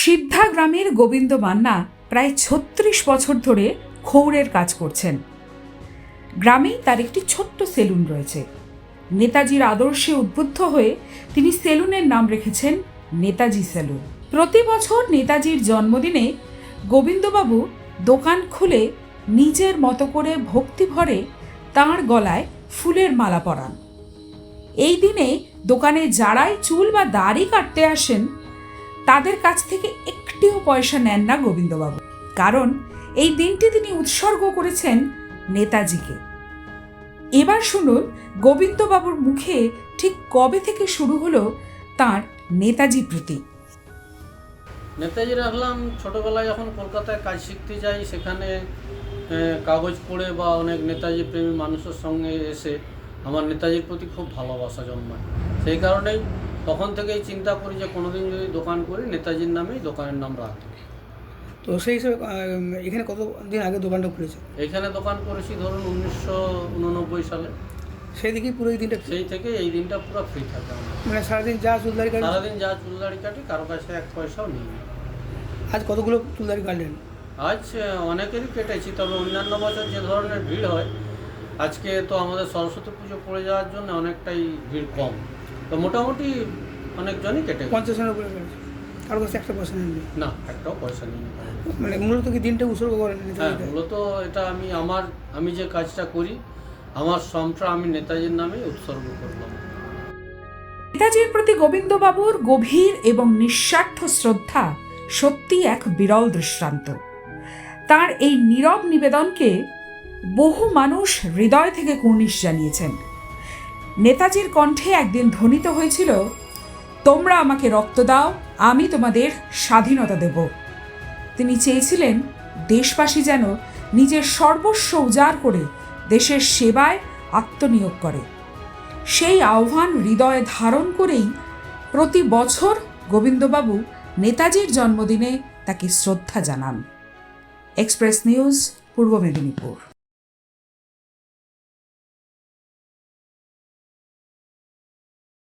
সিদ্ধা গ্রামের গোবিন্দ মান্না প্রায় ৩৬ বছর ধরে ক্ষৌরের কাজ করছেন। গ্রামেই তার একটি ছোট্ট সেলুন রয়েছে। নেতাজির আদর্শে উদ্বুদ্ধ হয়ে তিনি সেলুনের নাম রেখেছেন নেতাজি সেলুন। প্রতি বছর নেতাজির জন্মদিনে গোবিন্দবাবু দোকান খুলে নিজের মতো করে ভক্তি ভরে তাঁর গলায় ফুলের মালা পরান। এই দিনে দোকানে যারাই চুল বা দাড়ি কাটতে আসেন তাদের কাছ থেকে একটিও পয়সা নেন না গোবিন্দবাবু, কারণ এই দিনটি তিনি উৎসর্গ করেছেন নেতাজিকে। এবার শুনুন গোবিন্দবাবুর মুখে ঠিক কবে থেকে শুরু হলো তাঁর নেতাজি প্রীতি। নেতাজি রাখলাম ছোটোবেলায় যখন কলকাতায় কাজ শিখতে যাই, সেখানে কাগজ পড়ে বা অনেক নেতাজি প্রেমী মানুষের সঙ্গে এসে আমার নেতাজির প্রতি খুব ভালোবাসা জন্মায়। সেই কারণেই তখন থেকেই চিন্তা করি যে কোনোদিন যদি দোকান করি নেতাজির নামেই দোকানের নাম রাখি। তো সেই হিসেবে এখানে কতদিন আগে দোকানটা খুলেছে? এখানে দোকান করেছি ধরুন 1989 সালে। সেই দিকেই পুরো এই দিনটা, সেই থেকে এই দিনটা পুরো ফ্রি থাকে আমার। মানে সারাদিন যা চুলদারি কাটে? সারাদিন যা চুলদারি কাটি, কারো কাছে এক পয়সাও নিই না। আজ কতগুলো চুলদারি কাটলেন? আজ অনেকেরই কেটেছি, তবে অন্যান্য বছর যে ধরনের ভিড় হয়, আজকে তো আমাদের সরস্বতী পুজো পড়ে যাওয়ার জন্য অনেকটাই ভিড় কম, তো মোটামুটি অনেকজনই কেটে 50-এর উপরে কেটেছে। কারোর কাছে একটা পয়সা নেন না, একটাও পয়সা নিই না। মানে মূলত কি দিনটা উৎসর্গ করেন? হ্যাঁ, মূলত এটা আমি যে কাজটা করি, আমার শ্রমটা আমি নেতাজির নামেই উৎসর্গ করলাম। নেতাজির প্রতি গোবিন্দবাবুর গভীর এবং নিঃস্বার্থ শ্রদ্ধা সত্যি এক বিরল দৃষ্টান্ত। তার এই নীরব নিবেদনকে বহু মানুষ হৃদয় থেকে কুর্নিশ জানিয়েছেন। নেতাজির কণ্ঠে একদিন ধ্বনিত হয়েছিল, তোমরা আমাকে রক্ত দাও, আমি তোমাদের স্বাধীনতা দেব। তিনি চেয়েছিলেন দেশবাসী যেন নিজের সর্বস্ব উজাড় করে দেশের সেবায় আত্মনিয়োগ করে। সেই আহ্বান হৃদয়ে ধারণ করেই প্রতি বছর গোবিন্দবাবু নেতাজির জন্মদিনে তাকে শ্রদ্ধা জানান। এক্সপ্রেস নিউজ, পূর্ব মেদিনীপুর।